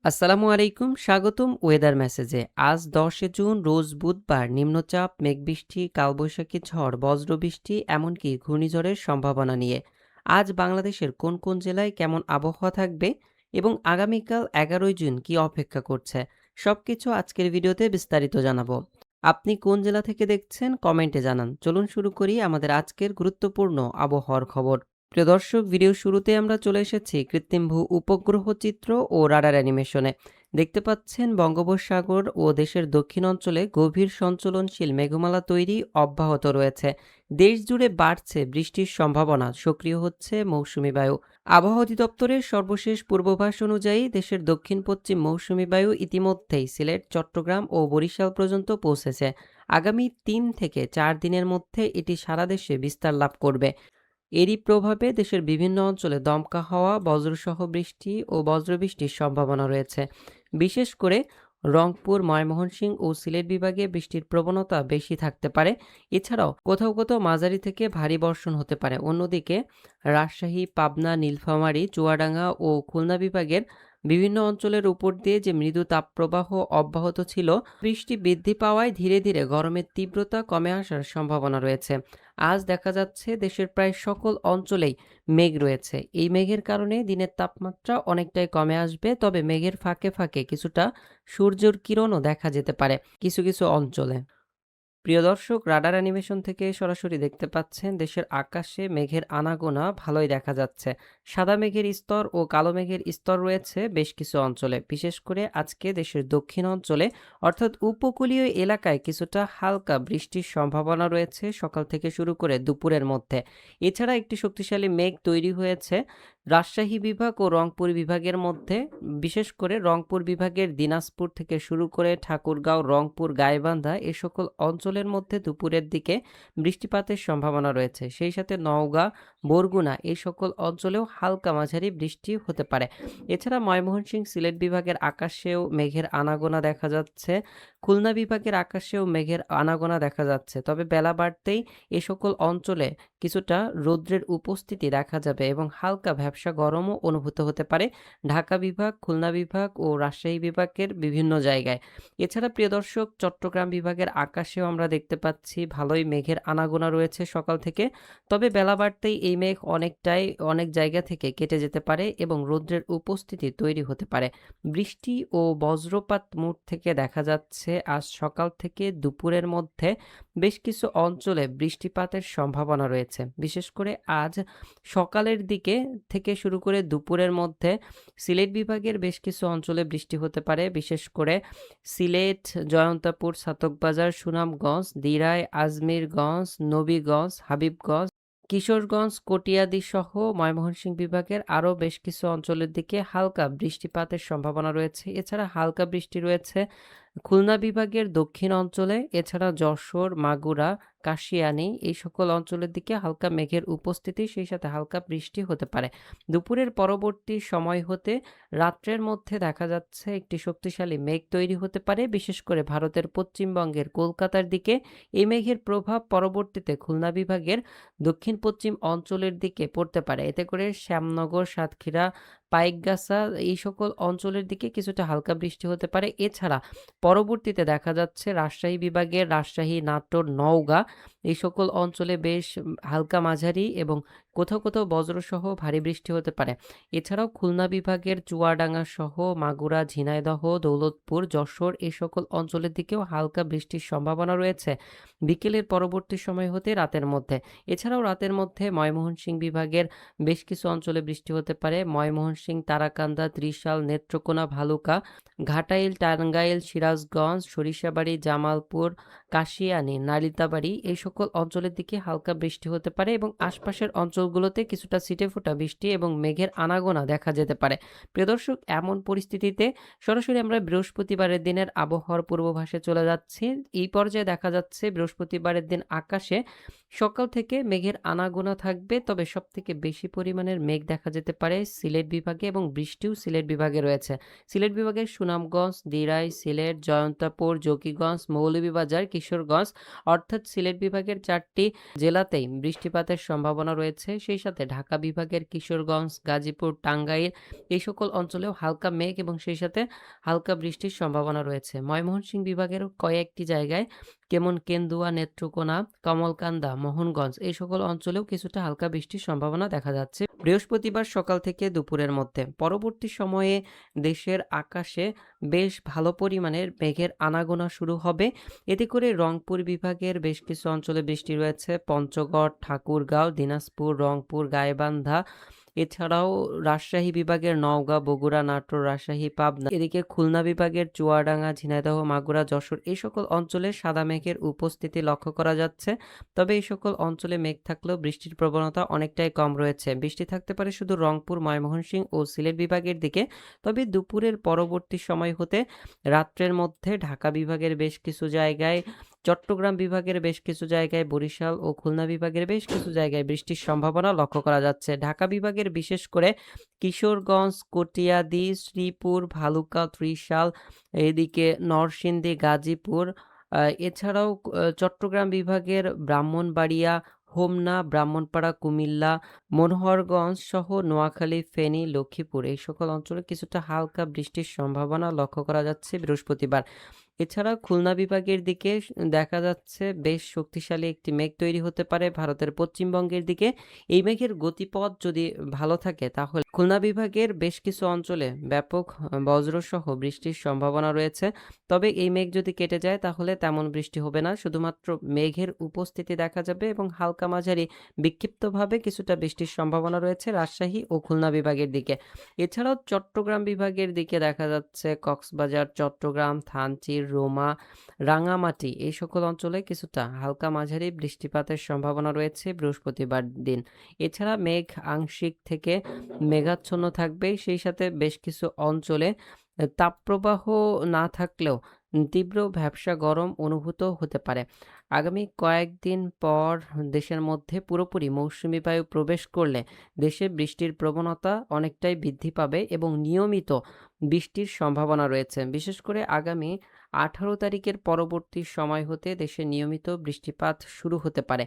আসসালামু আলাইকুম, স্বাগতম ওয়েদার মেসেজে। আজ ১০ জুন রোজ বুধবার। নিম্নচাপ, মেঘবৃষ্টি, কালবৈশাখী ঝড়, বজ্রবৃষ্টি এমনকি ঘূর্ণিঝড়ের সম্ভাবনা নিয়ে আজ বাংলাদেশের কোন কোন জেলায় কেমন আবহাওয়া থাকবে এবং আগামীকাল ১১ জুন কি অপেক্ষা করছে, সবকিছু আজকের ভিডিওতে বিস্তারিত জানাবো। আপনি কোন জেলা থেকে দেখছেন কমেন্টে জানান। চলুন শুরু করি আমাদের আজকের গুরুত্বপূর্ণ আবহাওয়ার খবর। প্রিয় দর্শক, ভিডিও শুরুতে আমরা চলে এসেছি কৃত্রিম ভূ উপগ্রহ চিত্র ও রাডার অ্যানিমেশনে। দেখতে পাচ্ছেন বঙ্গোপসাগর ও দেশের দক্ষিণ অঞ্চলে গভীর সঞ্চলনশীল মেঘমালা তৈরি অব্যাহত রয়েছে। দেশ জুড়ে বাড়ছে বৃষ্টির সম্ভাবনা, সক্রিয় হচ্ছে মৌসুমি বায়ু। আবহাওয়া অধিদপ্তরের সর্বশেষ পূর্বাভাস অনুযায়ী দেশের দক্ষিণ পশ্চিম মৌসুমি বায়ু ইতিমধ্যেই সিলেট, চট্টগ্রাম ও বরিশাল পর্যন্ত পৌঁছেছে। আগামী ৩ থেকে ৪ দিনের মধ্যে এটি সারা দেশে বিস্তার লাভ করবে। এরই প্রভাবে দেশের বিভিন্ন অঞ্চলে দমকা হাওয়া, বজ্রসহ বৃষ্টি ও বজ্রবৃষ্টির সম্ভাবনা রয়েছে। বিশেষ করে রংপুর, ময়মনসিংহ ও সিলেট বিভাগে বৃষ্টির প্রবণতা বেশি থাকতে পারে। এছাড়াও কোথাও কোথাও মাঝারি থেকে ভারী বর্ষণ হতে পারে। অন্যদিকে রাজশাহী, পাবনা, নীলফামারী, চুয়াডাঙ্গা ও খুলনা বিভাগের বিভিন্ন অঞ্চলের উপর দিয়ে যে মৃদু তাপপ্রবাহ অব্যাহত ছিল, বৃষ্টি বৃদ্ধি পাওয়ায় ধীরে ধীরে গরমের তীব্রতা কমে আসার সম্ভাবনা রয়েছে। আজ দেখা যাচ্ছে দেশের প্রায় সকল অঞ্চলেই মেঘ রয়েছে। এই মেঘের কারণে দিনের তাপমাত্রা অনেকটাই কমে আসবে, তবে মেঘের ফাঁকে ফাঁকে কিছুটা সূর্যের কিরণও দেখা যেতে পারে কিছু কিছু অঞ্চলে। প্রিয় দর্শক, রাডার অ্যানিমেশন থেকে সরাসরি দেখতে পাচ্ছেন দেশের আকাশে মেঘের আনাগোনা ভালোই দেখা যাচ্ছে। সাদা মেঘের স্তর ও কালো মেঘের স্তর রয়েছে বেশ কিছু অঞ্চলে। বিশেষ করে আজকে দেশের দক্ষিণ অঞ্চলে অর্থাৎ উপকূলীয় এলাকায় কিছুটা হালকা বৃষ্টির সম্ভাবনা রয়েছে সকাল থেকে শুরু করে দুপুরের মধ্যে। এছাড়া একটি শক্তিশালী মেঘ তৈরি হয়েছে রাজশাহী বিভাগ ও রংপুর বিভাগের মধ্যে। বিশেষ করে রংপুর বিভাগের দিনাজপুর থেকে শুরু করে ঠাকুরগাঁও, রংপুর, গাইবান্ধা এ সকল অঞ্চলের মধ্যে দুপুরের দিকে বৃষ্টিপাতের সম্ভাবনা রয়েছে। সেই সাথে নওগাঁ, বরগুনা এই সকল অঞ্চলেও হালকা মাঝারি বৃষ্টি হতে পারে। এছাড়া ময়মনসিংহ, সিলেট বিভাগের আকাশেও মেঘের আনাগোনা দেখা যাচ্ছে। খুলনা বিভাগের আকাশেও মেঘের আনাগোনা দেখা যাচ্ছে। তবে বেলা বাড়তেই এ সকল অঞ্চলে কিছুটা রৌদ্রের উপস্থিতি দেখা যাবে এবং হালকা ভ্যাপসা গরমও অনুভূত হতে পারে ঢাকা বিভাগ, খুলনা বিভাগ ও রাজশাহী বিভাগের বিভিন্ন জায়গায়। এছাড়া প্রিয় দর্শক, চট্টগ্রাম বিভাগের আকাশেও আমরা দেখতে পাচ্ছি ভালোই মেঘের আনাগোনা রয়েছে সকাল থেকে। তবে বেলা বাড়তেই এই মেঘ অনেক জায়গা থেকে কেটে যেতে পারে এবং রৌদ্রের উপস্থিতি তৈরি হতে পারে। বৃষ্টি ও বজ্রপাত মুড থেকে দেখা যাচ্ছে আজ সকাল থেকে দুপুরের মধ্যে বেশ কিছু অঞ্চলে বৃষ্টিপাতের সম্ভাবনা রয়েছে। বিশেষ করে আজ সকালের দিকে থেকে শুরু করে দুপুরের মধ্যে সিলেট বিভাগের বেশ কিছু অঞ্চলে বৃষ্টি হতে পারে। বিশেষ করে সিলেট, জয়ন্তাপুর, ছাতকবাজার, সুনামগঞ্জ, দিরাই, আজমিরগঞ্জ, নবীগঞ্জ, হাবিবগঞ্জ, কিশোরগঞ্জ, কটিয়াদী সহ ময়মনসিংহ বিভাগের আরও বেশ কিছু অঞ্চলের দিকে হালকা বৃষ্টিপাতের সম্ভাবনা রয়েছে। এছাড়া হালকা বৃষ্টি রয়েছে খুলনা বিভাগের দক্ষিণ অঞ্চলে। এছাড়া যশোর, মাগুরা, কাশিয়ানী এই সকল অঞ্চলের দিকে হালকা মেঘের উপস্থিতি, সেই সাথে হালকা বৃষ্টি হতে পারে। দুপুরের পরবর্তী সময় হতে রাত্রের মধ্যে দেখা যাচ্ছে একটি শক্তিশালী মেঘ তৈরি হতে পারে। বিশেষ করে ভারতের পশ্চিমবঙ্গের কলকাতার দিকে এই মেঘের প্রভাব পরবর্তীতে খুলনা বিভাগের দক্ষিণ পশ্চিম অঞ্চলের দিকে পড়তে পারে। এতে করে শ্যামনগর, সাতক্ষীরা, পাইকগাছা এই সকল অঞ্চলের দিকে কিছুটা হালকা বৃষ্টি হতে পারে। এছাড়া পরবর্তীতে দেখা যাচ্ছে রাজশাহী বিভাগের রাজশাহী, নাটোর, নওগাঁ এই সকল অঞ্চলে বেশ হালকা মাঝারি এবং কোথাও কোথাও বজ্রসহ ভারী বৃষ্টি হতে পারে। এছাড়াও খুলনা বিভাগের চুয়াডাঙ্গা সহ মাগুরা, ঝিনাইদহ, দৌলতপুর, যশোর এই সকল অঞ্চলের দিকেও হালকা বৃষ্টির সম্ভাবনা রয়েছে বিকেলের পরবর্তী সময় হতে রাতের মধ্যে। এছাড়াও রাতের মধ্যে ময়মনসিংহ বিভাগের বেশ কিছু অঞ্চলে বৃষ্টি হতে পারে। ময়মনসিংহ, তারাকান্দা, ত্রিশাল, নেত্রকোনা, ভালুকা, ঘাটাইল, টাঙ্গাইল, সিরাজগঞ্জ, সরিষাবাড়ি, জামালপুর, কাশিয়ানী, নালিতাবাড়ি এই সকল অঞ্চলের দিকে হালকা বৃষ্টি হতে পারে এবং আশপাশের অঞ্চলগুলোতে কিছুটা ছিটেফোঁটা বৃষ্টি এবং মেঘের আনাগোনা দেখা যেতে পারে। প্রিয় দর্শক, এমন পরিস্থিতিতে সরাসরি আমরা বৃহস্পতিবারের দিনের আবহাওয়ার পূর্বাভাসে চলে যাচ্ছি। এই পর্যায়ে দেখা যাচ্ছে বৃহস্পতিবারের দিন আকাশে সকাল থেকে মেঘের আনাগোনা থাকবে, তবে সবথেকে বেশি পরিমাণের মেঘ দেখা যেতে পারে সিলেট বিভাগে এবং বৃষ্টিও সিলেট বিভাগে রয়েছে। সিলেট বিভাগের সুনামগঞ্জ, দিরাই, সিলেট, জয়ন্তাপুর, জকিগঞ্জ, মৌলভীবাজার, কিশোরগঞ্জ অর্থাৎ সিলেট বিভাগের ৪টি জেলাতেই বৃষ্টিপাতের সম্ভাবনা রয়েছে। সেই সাথে ঢাকা বিভাগের কিশোরগঞ্জ, গাজীপুর, টাঙ্গাইল এই সকল অঞ্চলেও হালকা মেঘ এবং সেই সাথে হালকা বৃষ্টির সম্ভাবনা রয়েছে। ময়মনসিংহ বিভাগেরও কয়েকটি জায়গায় যেমন কেন্দুয়া, নেত্রকোনা, কমলকান্দা, মোহনগঞ্জ এই সকল অঞ্চলেও কিছুটা হালকা বৃষ্টির সম্ভাবনা দেখা যাচ্ছে বৃহস্পতিবার সকাল থেকে দুপুরের মধ্যে। পরবর্তী সময়ে দেশের আকাশে বেশ ভালো পরিমাণের মেঘের আনাগোনা শুরু হবে। এতে করে রংপুর বিভাগের বেশ কিছু অঞ্চলে বৃষ্টি রয়েছে। পঞ্চগড়, ঠাকুরগাঁও, দিনাজপুর, রংপুর, গাইবান্ধা এছাড়াও রাজশাহী বিভাগের নওগাঁ, বগুড়া, নাটোর, রাজশাহী, পাবনা, এদিকে খুলনা বিভাগের চুয়াডাঙ্গা, ঝিনাইদহ, মাগুরা, যশোর এই সকল অঞ্চলে সাদা মেঘের উপস্থিতি লক্ষ্য করা যাচ্ছে। তবে এই সকল অঞ্চলে মেঘ থাকলেও বৃষ্টির প্রবণতা অনেকটাই কম রয়েছে। বৃষ্টি থাকতে পারে শুধু রংপুর, ময়মনসিংহ ও সিলেট বিভাগের দিকে। তবে দুপুরের পরবর্তী সময় হতে রাত্রের মধ্যে ঢাকা বিভাগের বেশ কিছু জায়গায়, চট্টগ্রাম বিভাগের বেশ কিছু জায়গায়, বরিশাল ও খুলনা বিভাগের বেশ কিছু জায়গায় বৃষ্টির সম্ভাবনা লক্ষ্য করা যাচ্ছে। ঢাকা বিভাগের বিশেষ করে কিশোরগঞ্জ, কটিয়াদী, শ্রীপুর, ভালুকা, ত্রিশাল, এদিকে নরসিংদী, গাজীপুর, এছাড়াও চট্টগ্রাম বিভাগের ব্রাহ্মণবাড়িয়া, হোমনা, ব্রাহ্মণপাড়া, কুমিল্লা, মনোহরগঞ্জ সহ নোয়াখালী, ফেনী, লক্ষ্মীপুর এই সকল অঞ্চলে কিছুটা হালকা বৃষ্টির সম্ভাবনা লক্ষ্য করা যাচ্ছে বৃহস্পতিবার। এছাড়া খুলনা বিভাগের দিকে দেখা যাচ্ছে বেশ শক্তিশালী একটি মেঘ তৈরি হতে পারে ভারতের পশ্চিমবঙ্গের দিকে। এই মেঘের গতিপথ যদি ভালো থাকে তাহলে খুলনা বিভাগের বেশ কিছু অঞ্চলে ব্যাপক বজ্রসহ বৃষ্টির সম্ভাবনা রয়েছে। তবে এই মেঘ যদি কেটে যায় তাহলে তেমন বৃষ্টি হবে না, শুধুমাত্র মেঘের উপস্থিতি দেখা যাবে এবং হালকা মাঝারি বিক্ষিপ্তভাবে কিছুটা বৃষ্টির সম্ভাবনা রয়েছে রাজশাহী ও খুলনা বিভাগের দিকে। এছাড়াও চট্টগ্রাম বিভাগের দিকে দেখা যাচ্ছে কক্সবাজার, চট্টগ্রাম, থানচি, রোমা, রাঙামাটি এই সকল অঞ্চলে কিছুটা হালকা মাঝারি বৃষ্টিপাতের সম্ভাবনা রয়েছে বৃহস্পতিবার দিন। এছাড়া মেঘ আংশিক থেকে মেঘাচ্ছন্ন থাকবে, সেই সাথে বেশ কিছু অঞ্চলে তাপপ্রবাহ না থাকলেও তীব্র ভ্যাপসা গরম অনুভূত হতে পারে। আগামী কয়েকদিন পর দেশের মধ্যে পুরোপুরি মৌসুমী বায়ু প্রবেশ করলে দেশে বৃষ্টির প্রবণতা অনেকটাই বৃদ্ধি পাবে এবং নিয়মিত বৃষ্টির সম্ভাবনা রয়েছে। বিশেষ করে আগামী 18 তারিখের পরবর্তী সময় হতে দেশে নিয়মিত বৃষ্টিপাত শুরু হতে পারে।